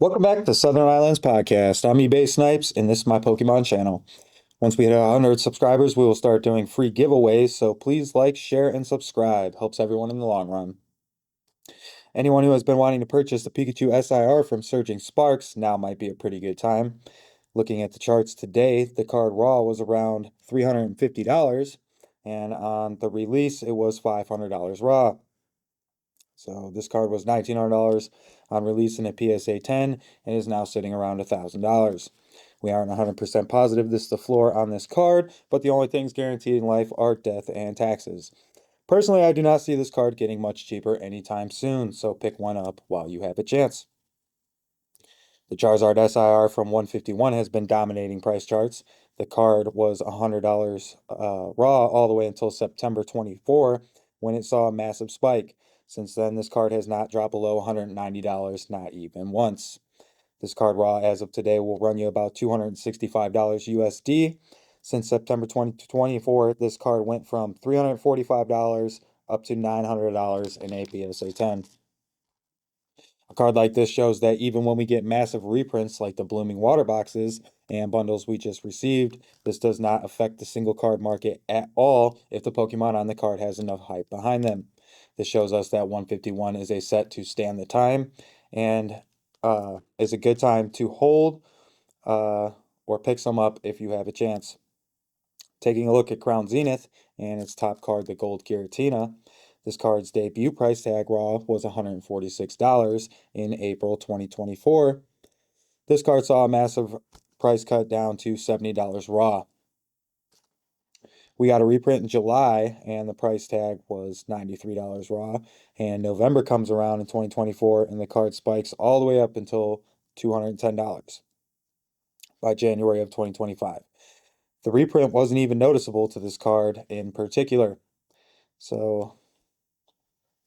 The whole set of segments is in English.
Welcome back to Southern Islands Podcast. I'm eBay Snipes, and this is my Pokemon channel. Once we hit 100 subscribers, we will start doing free giveaways, so please like, share, and subscribe. Helps everyone in the long run. Anyone who has been wanting to purchase the Pikachu SIR from Surging Sparks, now might be a pretty good time. Looking at the charts today, the card raw was around $350, and on the release, it was $500 raw. So this card was $1,900 on release in a PSA 10 and is now sitting around $1,000. We aren't 100% positive this is the floor on this card, but the only things guaranteed in life are death and taxes. Personally, I do not see this card getting much cheaper anytime soon, so pick one up while you have a chance. The Charizard SIR from 151 has been dominating price charts. The card was $100 raw all the way until September 24 when it saw a massive spike. Since then, this card has not dropped below $190, not even once. This card raw as of today will run you about $265 USD. Since September 2024, this card went from $345 up to $900 in a PSA 10. A card like this shows that even when we get massive reprints like the Blooming Water boxes and bundles we just received, this does not affect the single card market at all if the Pokemon on the card has enough hype behind them. This shows us that 151 is a set to stand the time and is a good time to hold or pick some up if you have a chance. Taking a look at Crown Zenith and its top card, the Gold Giratina, this card's debut price tag raw was $146 in April 2024. This card saw a massive price cut down to $70 raw. We got a reprint in July and the price tag was $93 raw. And November comes around in 2024 and the card spikes all the way up until $210 by January of 2025. The reprint wasn't even noticeable to this card in particular. So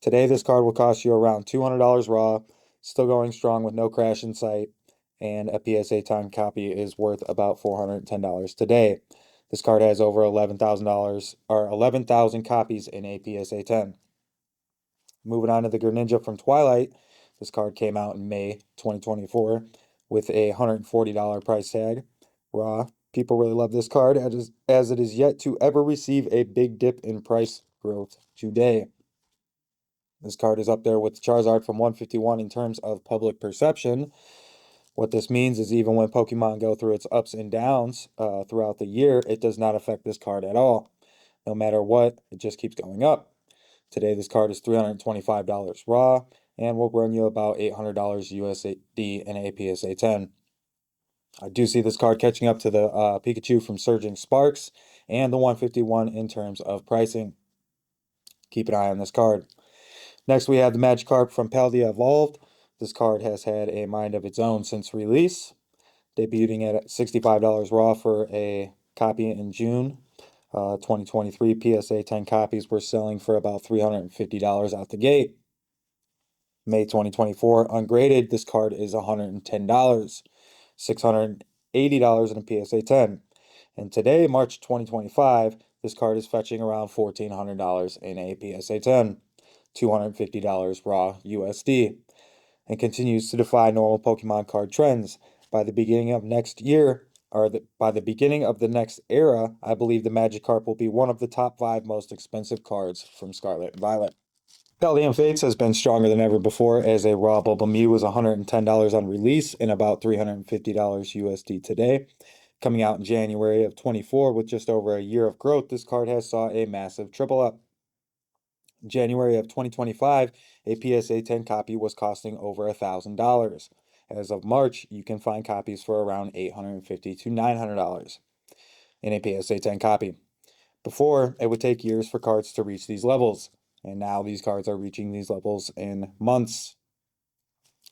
today, this card will cost you around $200 raw, still going strong with no crash in sight, and a PSA 10 copy is worth about $410 today. This card has over $11,000 or 11,000 copies in a PSA 10. Moving on to the Greninja from Twilight, this card came out in May 2024 with a $140 price tag raw. People really love this card as it is yet to ever receive a big dip in price growth today. This card is up there with the Charizard from 151 in terms of public perception. What this means is even when Pokemon go through its ups and downs throughout the year, it does not affect this card at all. No matter what, it just keeps going up. Today, this card is $325 raw and will run you about $800 USD in a PSA 10. I do see this card catching up to the Pikachu from Surging Sparks and the 151 in terms of pricing. Keep an eye on this card. Next, we have the Magikarp from Paldea Evolved. This card has had a mind of its own since release, debuting at $65 raw for a copy in June 2023. PSA 10 copies were selling for about $350 out the gate. May 2024, ungraded, this card is $110, $680 in a PSA 10. And today, March 2025, this card is fetching around $1,400 in a PSA 10. $250 raw USD, and continues to defy normal Pokemon card trends. By the beginning of next year, by the beginning of the next era, I believe the Magikarp will be one of the top 5 most expensive cards from Scarlet and Violet. Paldean Fates has been stronger than ever before, as a raw Bulba Mew was $110 on release and about $350 USD today. Coming out in January of 24 with just over a year of growth, this card has saw a massive triple up. January of 2025, a PSA 10 copy was costing over $1,000. As of March, you can find copies for around $850 to $900 in a PSA 10 copy. Before, it would take years for cards to reach these levels, and now these cards are reaching these levels in months.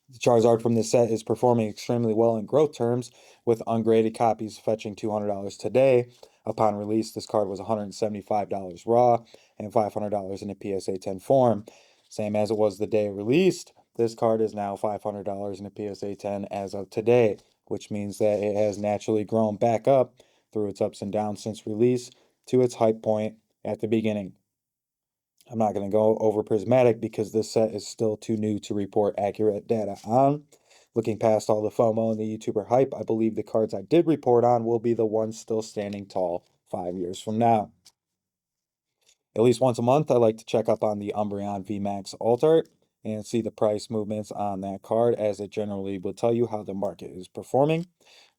The Charizard from this set is performing extremely well in growth terms, with ungraded copies fetching $200 today. Upon release, this card was $175 raw and $500 in a PSA 10 form. Same as it was the day released, this card is now $500 in a PSA 10 as of today, which means that it has naturally grown back up through its ups and downs since release to its hype point at the beginning. I'm not going to go over Prismatic because this set is still too new to report accurate data on. Looking past all the FOMO and the YouTuber hype, I believe the cards I did report on will be the ones still standing tall 5 years from now. At least once a month, I like to check up on the Umbreon VMAX Alt Art and see the price movements on that card, as it generally will tell you how the market is performing.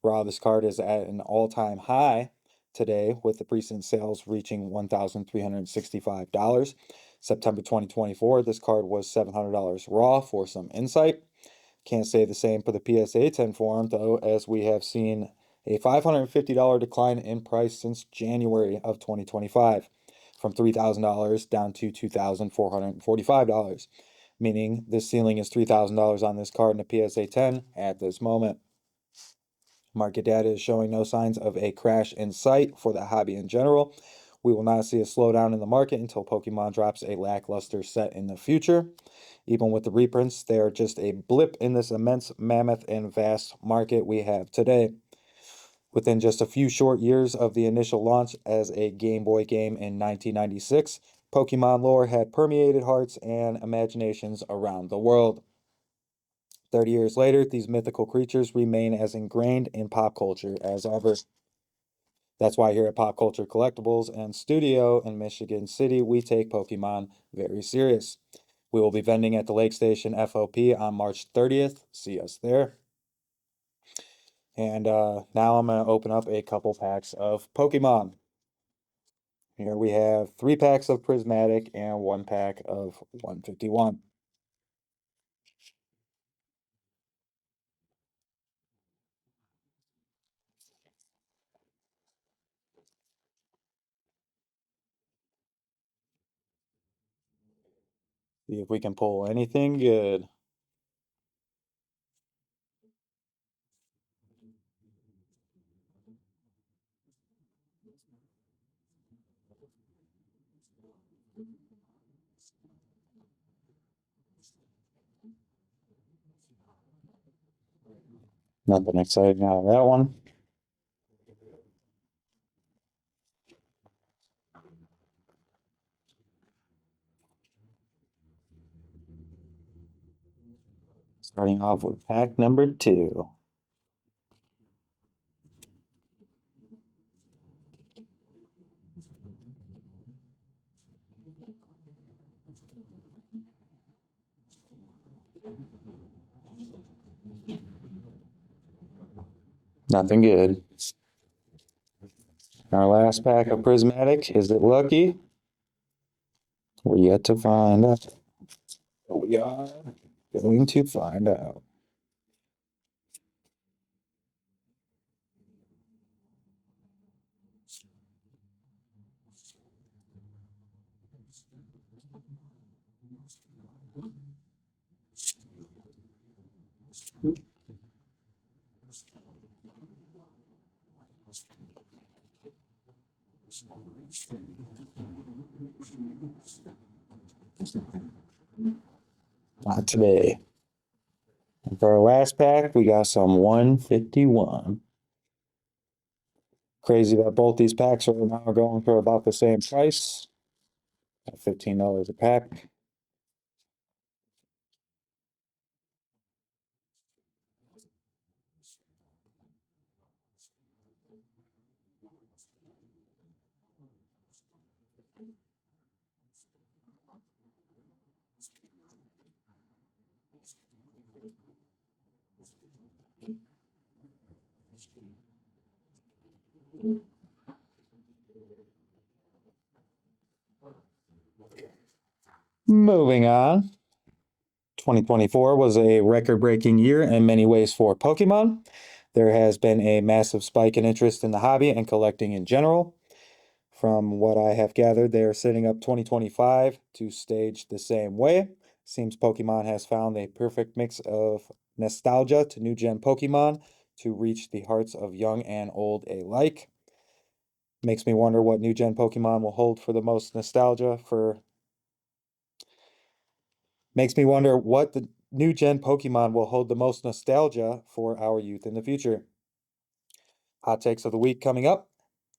Raw, this card is at an all-time high today, with the recent sales reaching $1,365. September 2024, this card was $700 raw. For some insight, can't say the same for the PSA 10 form, though, as we have seen a $550 decline in price since January of 2025, from $3,000 down to $2,445, meaning the ceiling is $3,000 on this card in a PSA 10 at this moment. Market data is showing no signs of a crash in sight for the hobby in general. We will not see a slowdown in the market until Pokemon drops a lackluster set in the future. Even with the reprints, they are just a blip in this immense, mammoth, and vast market we have today. Within just a few short years of the initial launch as a Game Boy game in 1996, Pokemon lore had permeated hearts and imaginations around the world. 30 years later, these mythical creatures remain as ingrained in pop culture as ever. That's why here at Pop Culture Collectibles and Studio in Michigan City, we take Pokemon very serious. We will be vending at the Lake Station FOP on March 30th. See us there. And now I'm going to open up a couple packs of Pokemon. Here we have 3 packs of Prismatic and 1 pack of 151. See if we can pull anything good. Nothing exciting out of that one. Starting off with pack number 2. Nothing good. Our last pack of Prismatic, is it lucky? We're yet to find out. We are going to find out. Not today. And for our last pack, we got some 151. Crazy that both these packs are now going for about the same price, at $15 a pack. Moving on. 2024 was a record-breaking year in many ways for Pokemon. There has been a massive spike in interest in the hobby and collecting in general. From what I have gathered, they are setting up 2025 to stage the same way. Seems Pokemon has found a perfect mix of nostalgia to new gen Pokemon to reach the hearts of young and old alike. Makes me wonder what new gen Pokemon will hold for the most nostalgia for. Makes me wonder what the new gen Pokemon will hold the most nostalgia for our youth in the future. Hot takes of the week coming up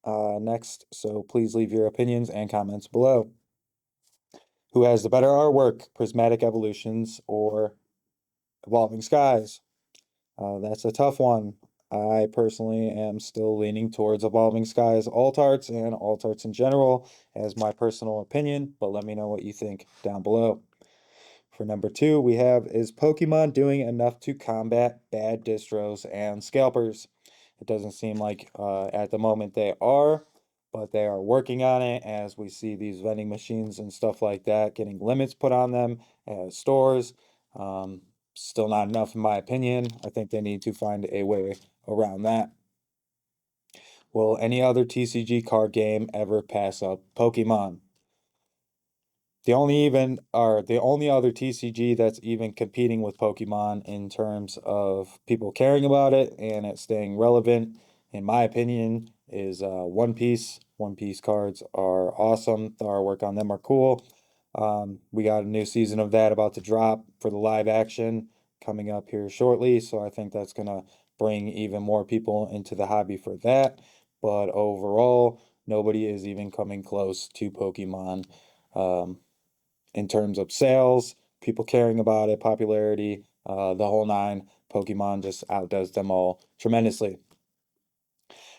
next, so please leave your opinions and comments below. Who has the better artwork, Prismatic Evolutions or Evolving Skies? That's a tough one. I personally am still leaning towards Evolving Skies Altarts and Altarts in general as my personal opinion, but let me know what you think down below. For number two, we have, is Pokemon doing enough to combat bad distros and scalpers? It doesn't seem like at the moment they are, but they are working on it as we see these vending machines and stuff like that getting limits put on them at stores. Um, Still not enough, in my opinion. I think they need to find a way around that. Will any other TCG card game ever pass up Pokemon? The only other TCG that's even competing with Pokemon in terms of people caring about it and it staying relevant, in my opinion, is One Piece. One Piece cards are awesome. The artwork on them are cool. We got a new season of that about to drop for the live action coming up here shortly, so I think that's gonna bring even more people into the hobby for that. But overall, nobody is even coming close to Pokemon. Um, in terms of sales, people caring about it, popularity, the whole nine. Pokemon just outdoes them all tremendously.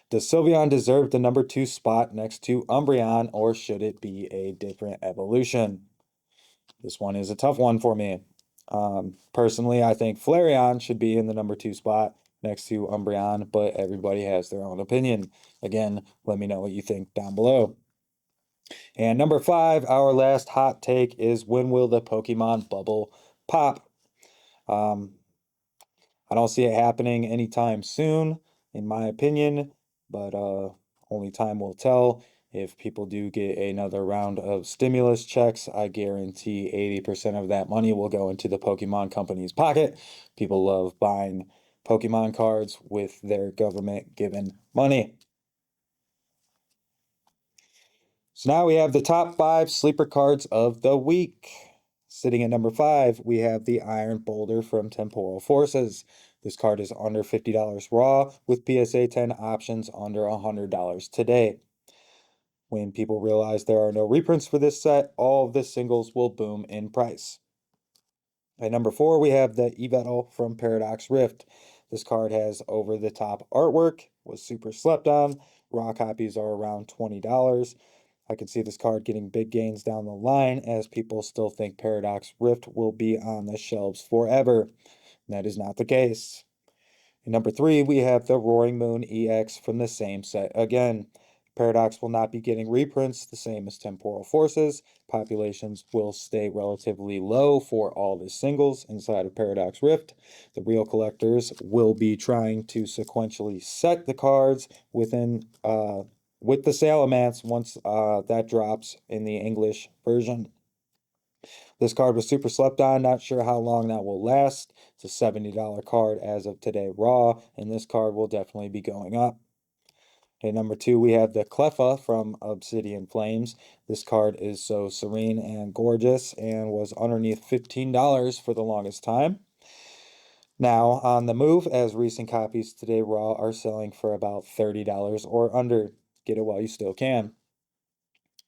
Does Sylveon deserve the number two spot next to Umbreon, or should it be a different evolution? This one is a tough one for me. Personally, I think Flareon should be in the number two spot next to Umbreon, but everybody has their own opinion. Again, let me know what you think down below. And number five, our last hot take is, when will the Pokemon bubble pop? Um, I don't see it happening anytime soon, in my opinion, but only time will tell. If people do get another round of stimulus checks, I guarantee 80% of that money will go into the Pokemon company's pocket. People love buying Pokemon cards with their government given money. So now we have the top five sleeper cards of the week. Sitting at number five, we have the Iron Boulder from Temporal Forces. This card is under $50 raw with PSA 10 options under $100 today. When people realize there are no reprints for this set, all of the singles will boom in price. At number four, we have the Yveltal from Paradox Rift. This card has over-the-top artwork, was super slept on. Raw copies are around $20. I could see this card getting big gains down the line as people still think Paradox Rift will be on the shelves forever. That is not the case. In number three, we have the Roaring Moon EX from the same set again. Paradox will not be getting reprints, the same as Temporal Forces. Populations will stay relatively low for all the singles inside of Paradox Rift. The real collectors will be trying to sequentially set the cards within with the sale amounts once that drops in the English version. This card was super slept on. Not sure how long that will last. It's a $70 card as of today raw, and this card will definitely be going up. At number two, we have the Cleffa from Obsidian Flames. This card is so serene and gorgeous and was underneath $15 for the longest time. Now on the move, as recent copies today raw are selling for about $30 or under. Get it while you still can.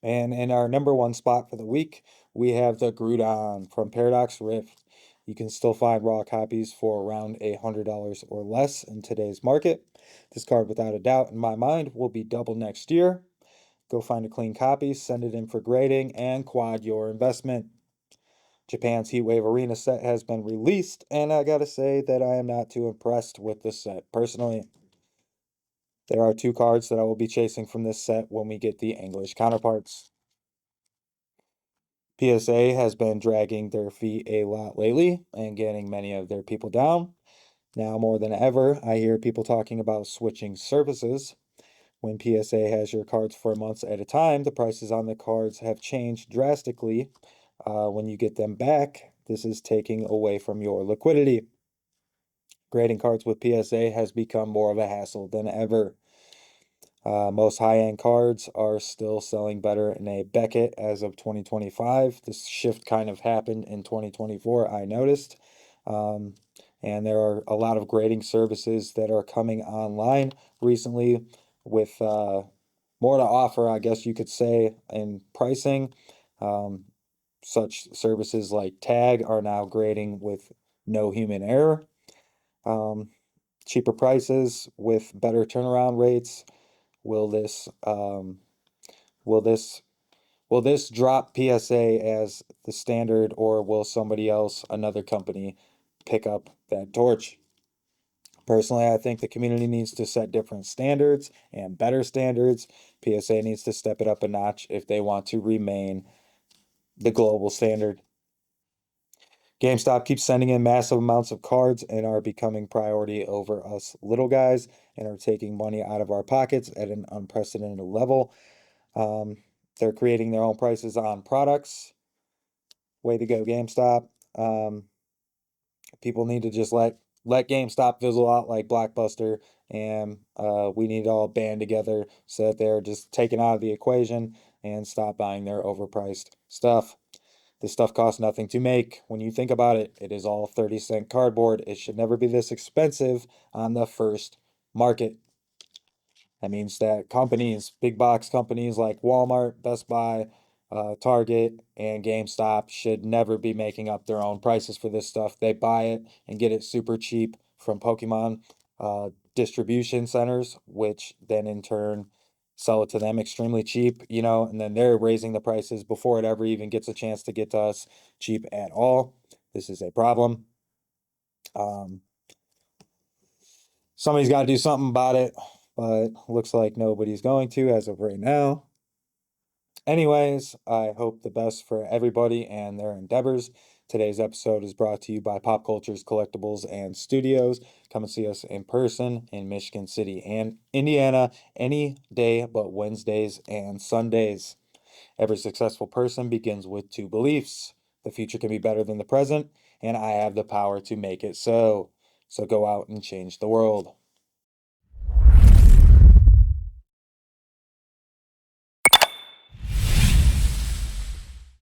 And in our number one spot for the week, we have the Groudon from Paradox Rift. You can still find raw copies for around $100 or less in today's market. This card, without a doubt, in my mind, will be double next year. Go find a clean copy, send it in for grading, and quad your investment. Japan's Heatwave Arena set has been released, and I gotta say that I am not too impressed with this set, personally. There are two cards that I will be chasing from this set when we get the English counterparts. PSA has been dragging their feet a lot lately and getting many of their people down. Now more than ever, I hear people talking about switching services. When PSA has your cards for months at a time, the prices on the cards have changed drastically. When you get them back, this is taking away from your liquidity. Grading cards with PSA has become more of a hassle than ever. Most high-end cards are still selling better in a Beckett as of 2025. This shift kind of happened in 2024, I noticed. Um, and there are a lot of grading services that are coming online recently with more to offer, I guess you could say, in pricing. Um, Such services like Tag are now grading with no human error. cheaper prices with better turnaround rates? Will this will this will this drop PSA as the standard, or will somebody else, another company, pick up that torch? Personally, I think the community needs to set different standards and better standards. PSA needs to step it up a notch if they want to remain the global standard. GameStop keeps sending in massive amounts of cards and are becoming priority over us little guys and are taking money out of our pockets at an unprecedented level. Um, they're creating their own prices on products. Way to go, GameStop. Um, People need to just let GameStop fizzle out like Blockbuster, and we need to all band together so that they're just taken out of the equation and stop buying their overpriced stuff. This stuff costs nothing to make. When you think about it, it is all 30-cent cardboard. It should never be this expensive on the first market. That means that companies, big box companies like Walmart, Best Buy, Target, and GameStop should never be making up their own prices for this stuff. They buy it and get it super cheap from Pokemon distribution centers, which then in turn sell it to them extremely cheap, and then they're raising the prices before it ever even gets a chance to get to us cheap at all. This is a problem. Um, Somebody's got to do something about it, but looks like nobody's going to as of right now. Anyways, I hope the best for everybody and their endeavors. Today's episode is brought to you by Pop Cultures, Collectibles, and Studios. Come and see us in person in Michigan City and Indiana any day but Wednesdays and Sundays. Every successful person begins with two beliefs. The future can be better than the present, and I have the power to make it so. So go out and change the world.